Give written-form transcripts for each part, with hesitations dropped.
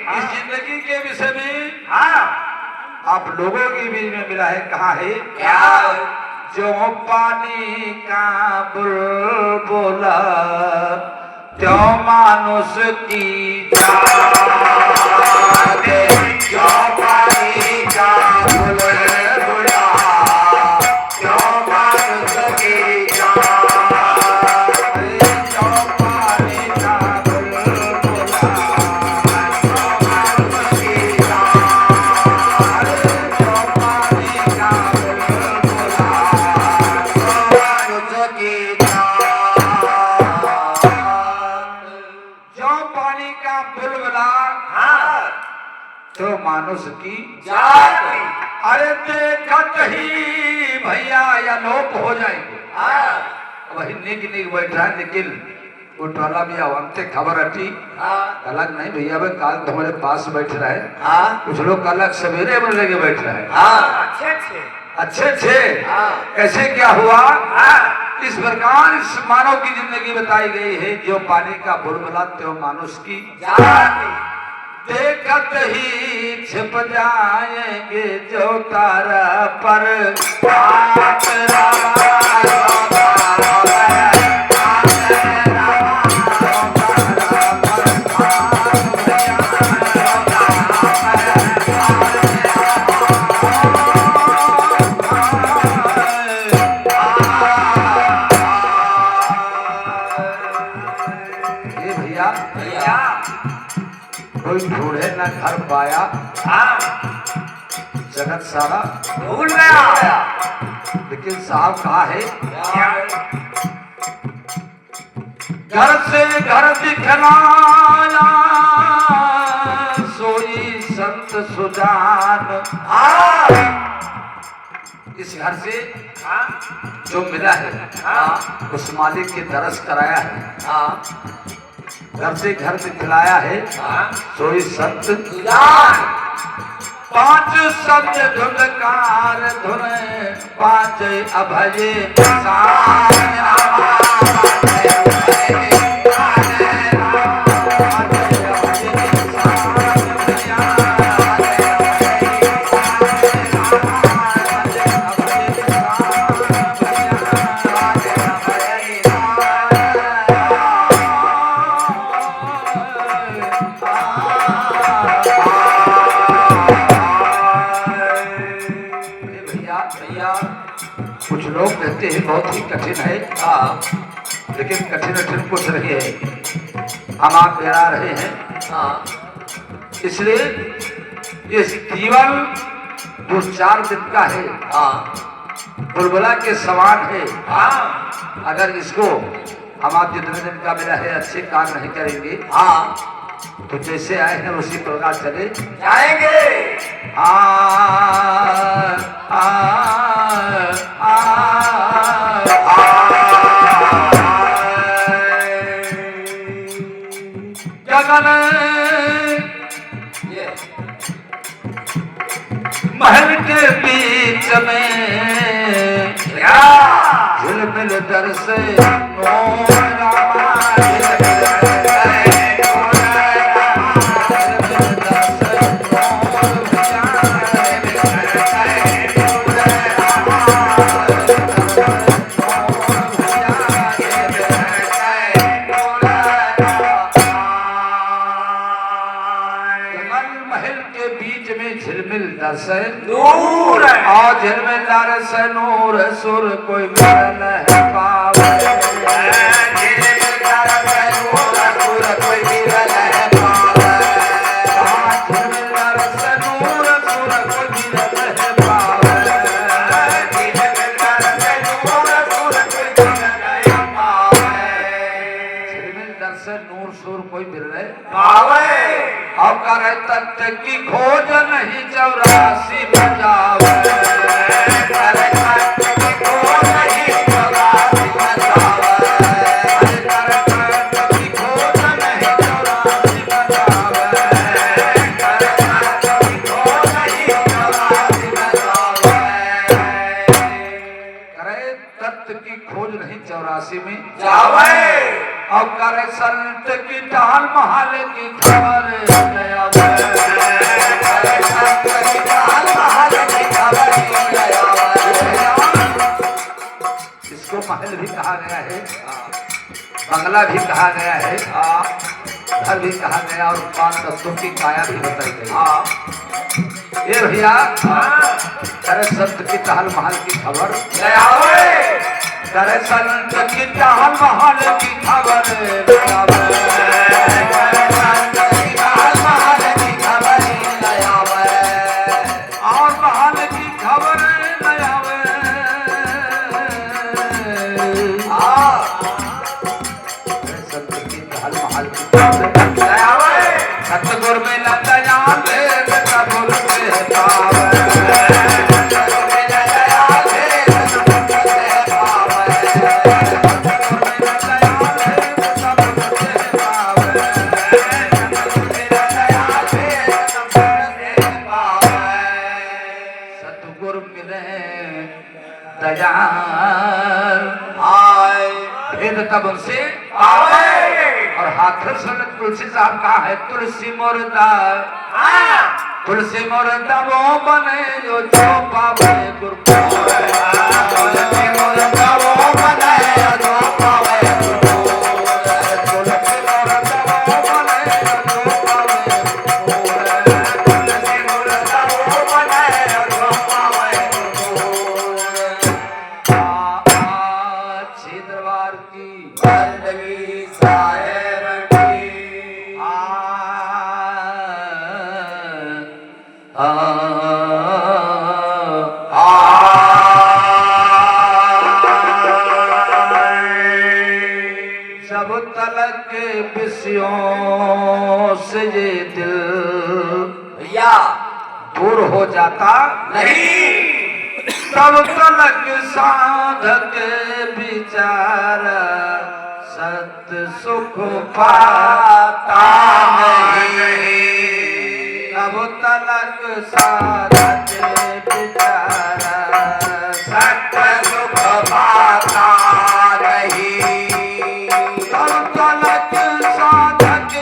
इस जिंदगी के विषय में हाँ आप लोगों के बीच में मिला है। कहा है क्या जो पानी का बुलबुल त्यो मानुष की जात, जो पानी का बुलबुल त्यो मानुष की जात, जो पानी का बुलबुल मानुष की जात, जो पानी का बुलबुल मानुष की जात। जो पानी का बुलबुला हाँ तो मानुष की जात। अरे देखत ही भैया या लोप हो जाएंगे। हाँ वही निक निक बैठा है, लेकिन उठवाला भी आवंते खबर हटी हाँ अलग नहीं भैया भाई काल तो हमारे पास बैठ रहा है। हाँ कुछ लोग अलग सवेरे में लेके बैठ रहा है। हाँ अच्छे अच्छे अच्छे अच्छे हाँ कैसे क्या हुआ। हाँ इस प्रकार इस मानव की जिंदगी बताई गई है। जो पानी का बुलबुला त्यो मानुष की जात। देखत ही छिप जाएंगे जो तारा पर हाथ ये भैया भैया कोई ढूंढे न घर पाया, हाँ जगत सारा भूल गया। लेकिन साहब कहा है क्या घर से घर दिखलाया सोई संत सुजान। हाँ इस घर से हाँ जो मिला है हाँ उस मालिक के दरस कराया है। हाँ घर से घर दिखलाया है हाँ सोई संत। जान। पांच शब्द धुनकार धुन पांच अभय भैया कुछ लोग कहते हैं बहुत ही कठिन है। हाँ लेकिन कठिन कठिन कुछ नहीं है, हम आप गिरा रहे हैं। हाँ इसलिए ये केवल जो 4 दिन का है हाँ बुलबुला के समान है। हाँ अगर इसको हम आप जितने दिन का मिला है अच्छे काम नहीं करेंगे हाँ तो जैसे आए हैं उसी प्रकार चले जाएंगे। आ, आ, आ, गगन ये महल के बीच में क्या झिलमिल दर से नोरा दर्शन नूर और झिलमिल दर्शन नूर सुर कोई मिलन है पावे। झिलमिल दर्शन नूर सुर कोई मिलन है पावे। झिलमिल दर्शन नूर सुर कोई मिलन है पावे। झिलमिल दर्शन नूर सुर कोई मिलन है पावे। झिलमिल दर्शन नूर सुर कोई मिलन है पावे। अब करे तत्व की खोज नहीं 84 बजावे। करे तत्व की खोज नहीं 84 बजावे। करे तत्व की खोज नहीं 84 बजावे। करे तत्व की खोज नहीं 84 बजावे। करे तत्व की खोज नहीं 84 में जावे। अब करे संत की डाल महल की खबर ले आवे। गया है, बंगला भी कहा गया है, घर भी कहा गया और 5 तत्वों की काया भी बताई गई। ये भैया करे संत की टहल महल की खबर, करे संत की टहल महल की खबर, और महल की खबर नयावे, संत की टहल महल की खबर, सतगुर में न दयाल कबूल से पावे, सतगुर मिले दयाल आए फिर तब उनसे और हाथ से तुलसी साहब कहा है, तुलसी मुर्दा तुलसी मुर्दा वो बने जो पावे गुरु तुलसी मुर्दा वो बने जो पावे गुरु, तुलसी मुर्दा वो बने जो पावे गुरु, तुलसी मुर्दा वो बने जो पावे गुरु। अच्छी दरबार की बंदगी साहेब की जब तलक विषयों से ये दिल या दूर हो जाता नहीं, तब तलक साधक विचार सत सुख पाता नहीं, तब तलक साधक विचार सत सुख पाता नहीं, तब तलक साधक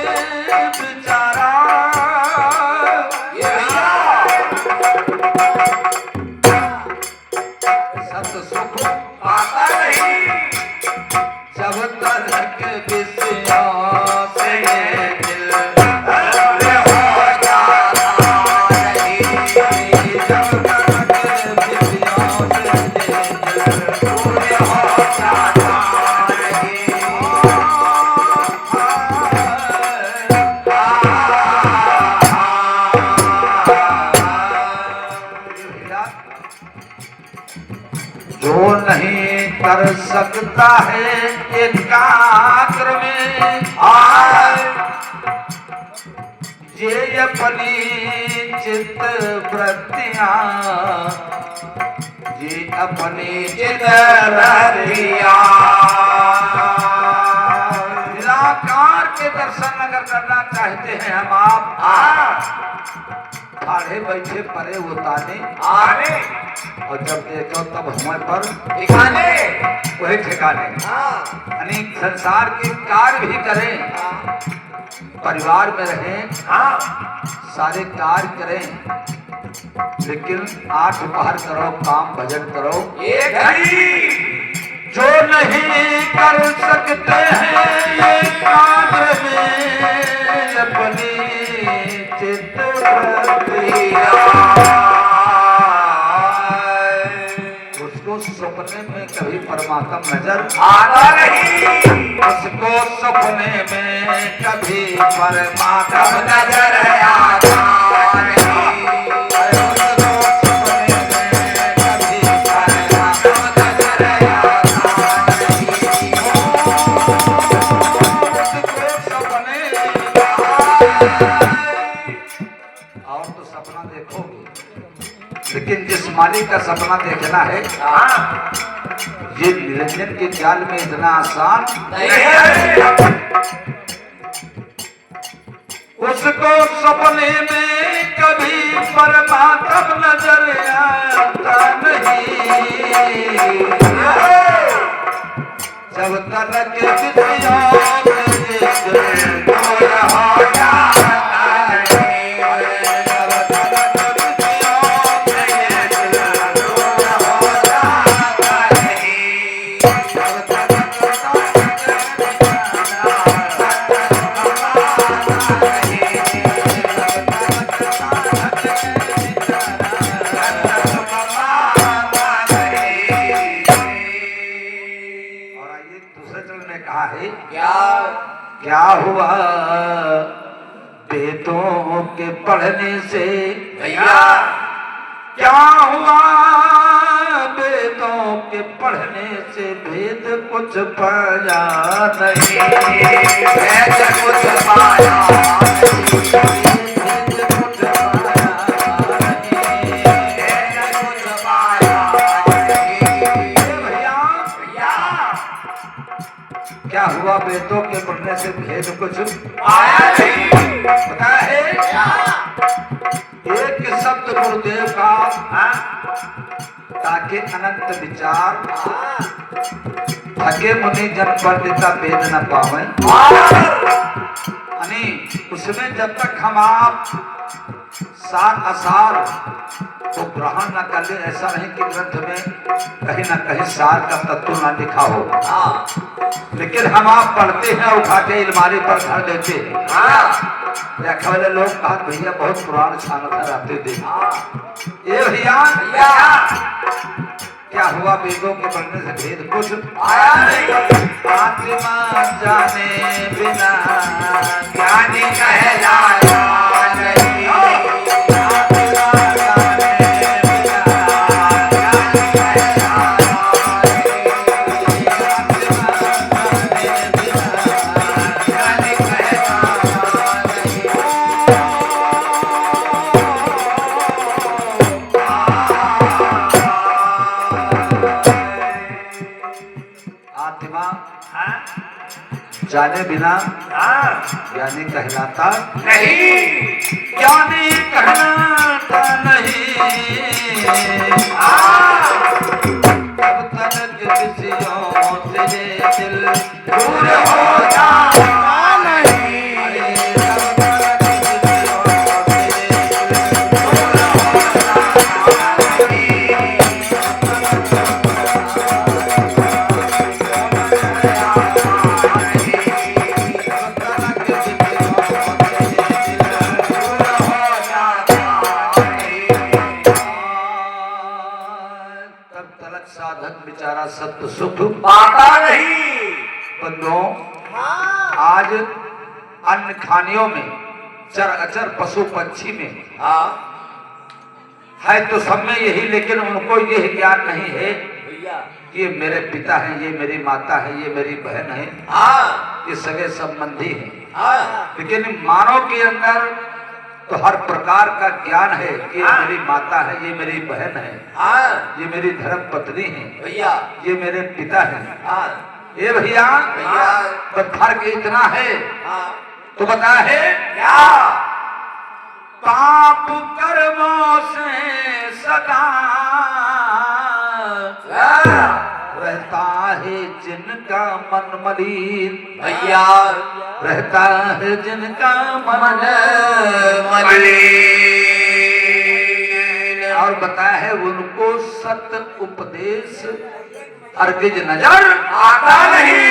विचारा सत सुख पाता नहीं, जब तलक विषयों से दिल हो जाता नहीं, जब तलक विषयों से दिल हो जाता जो नहीं कर सकता है एकाग्र में आए, ये अपनी चित्त वृत्तियां, ये अपनी चित्त वृत्तियां, निराकार के दर्शन अगर करना चाहते हैं हम आप आड़े बैठे परे उताने आने, और जब देखो तब हमें पर ठिकाने वही ठिकाने, यानी संसार के कार्य भी करें, परिवार में रहें, सारे कार्य करें, लेकिन 8 पहर करो, काम भजन करो, ये घड़ी जो नहीं कर सकते हैं ये कार्य में अपनी चित्त उसको सपने में कभी परमात्मा नजर आता नहीं, उसको सपने में कभी परमात्मा नजर आता नहीं, उसको सपने में कभी परमात्मा नजर आता नहीं, उसको सपने और तो सपना देखोगे, लेकिन जिस मालिक का सपना देखना है ये निरंजन के जाल में इतना आसान नहीं है, उसको सपने में कभी परमात्मा नजर आता नहीं, जब तक क्या हुआ वेदों के पढ़ने से भैया क्या हुआ वेदों के पढ़ने से भेद कुछ पाया नहीं भेद कुछ पाया भेद कुछ पाया नहीं भेद कुछ पाया भैया भैया क्या हुआ वेदों के पढ़ने से भेद कुछ पाया नहीं पता है एक शब्द गुरुदेव का ताकि अनंत विचार थके मुनि जन पंडिता वेद न पावे उसमें जब तक हम आप सार असार को ग्रहण न कर ले ऐसा नहीं कि ग्रंथ में कहीं ना कहीं सार का तत्व ना लिखा हो लेकिन हम आप पढ़ते हैं उठा के अलमारी पर धर देते देखा वाले लोग कहा भैया बहुत पुराण छान रहते थे ये भैया क्या हुआ वेदों के पढ़ने से भेद कुछ आया नहीं आत्मा जाने बिना ज्ञानी कहलाया नहीं आत्मा जाने बिना ज्ञानी कहलाया ज्ञानी आत्मा जाने बिना ज्ञानी कहलाता नहीं ज्ञानी कहलाता नहीं तब तक किसियों से ये दिल दूर हो जाता नहीं अरे तब तक किसियों से ये दिल दूर हो जाता नहीं तब तलक साधक बेचारा सत्य सुख पाता नहीं बंदों आज अन्न खानियों में चर अचर पशु पंछी में है तो सब में यही लेकिन उनको यह ज्ञान नहीं है भैया कि ये मेरे पिता हैं ये मेरी माता है ये मेरी बहन है ये सगे संबंधी हैं लेकिन मानव के अंदर तो हर प्रकार का ज्ञान है कि ये मेरी माता है ये मेरी बहन है ये मेरी धर्म पत्नी है भैया ये मेरे पिता हैं ये भैया तो फर्क इतना है तो बता है क्या पाप कर्मों से सदा रहता है जिनका मन मलिन भैया रहता है जिनका मन मलिन और बताया है उनको सत्य उपदेश अर्गिज नजर आता नहीं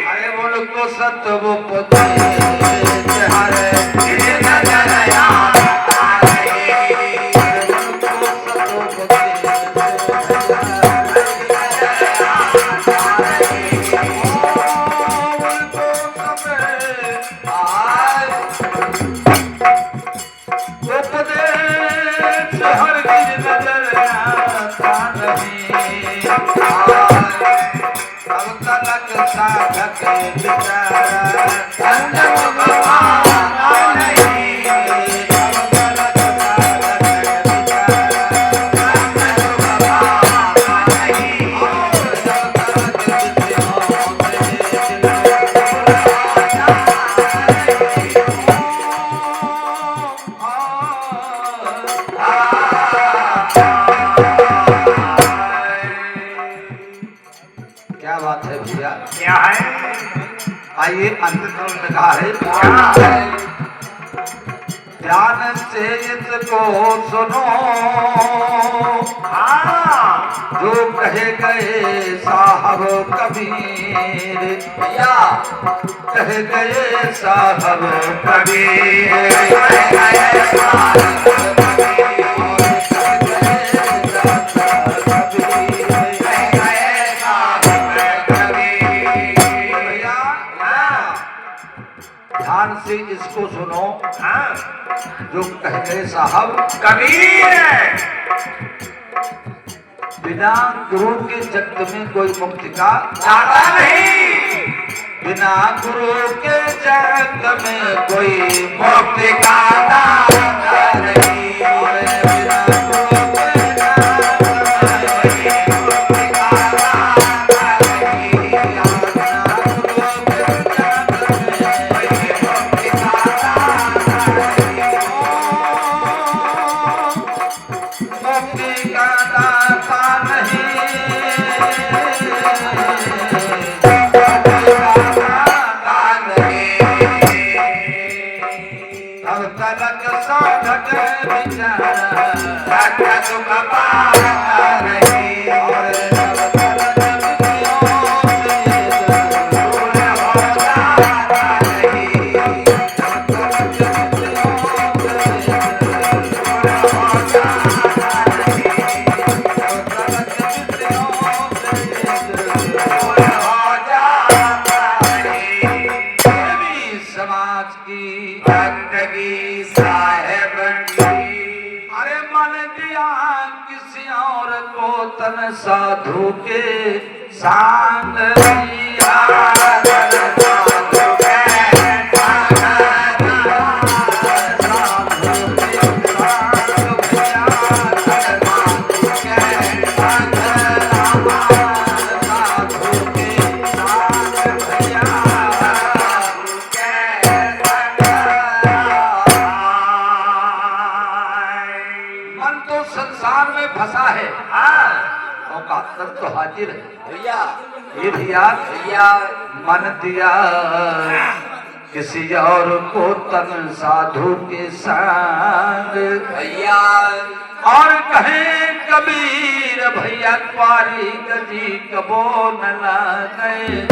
अरे उनको सत्य उपदेश हरे नजर आता नहीं उनको सत्य उपदेश हरगिज नजर आता नहीं अब तलक साधक बेचारा संजम गवाना नहीं अब तलक साधक बेचारा संजम गवाना नहीं जब तलक किसी क्या बात है भैया क्या है आइए अंत में कहा है क्या है ध्यान से इसको सुनो जो कहे गए साहब कबीर भैया कहे गए साहब कबीर जो कह गए साहब कबीर बिना गुरु के जगत में कोई मुक्ति का दाता नहीं, बिना गुरु के जगत में कोई मुक्ति का दाता नहीं। बिना गुरु के मुक्ति का दाता अब तलक साधक विचार सुख पाता नहीं, और जब तलक समाज की बंदगी साहेब अरे मन दिया किसी और को तन साधु के सांग दिया मन तो संसार में फंसा है मौका तब तो हाजिर है भैया ये भैया मन दिया किसी और को तन साधु के संग भैया और कहे कबीर भैया पारी गजी कबो न लागे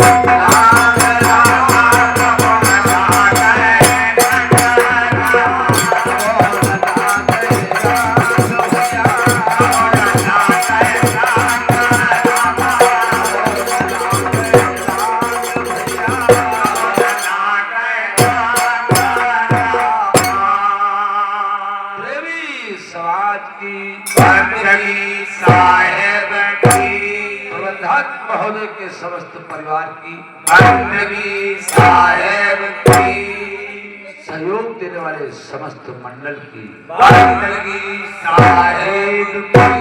प्रेमी समाज की बंदगी साहेब की, प्रबंधक महोदय के समस्त परिवार की बंदगी साहेब की, सहयोग देने वाले समस्त मंडल की बंदगी साहेब की।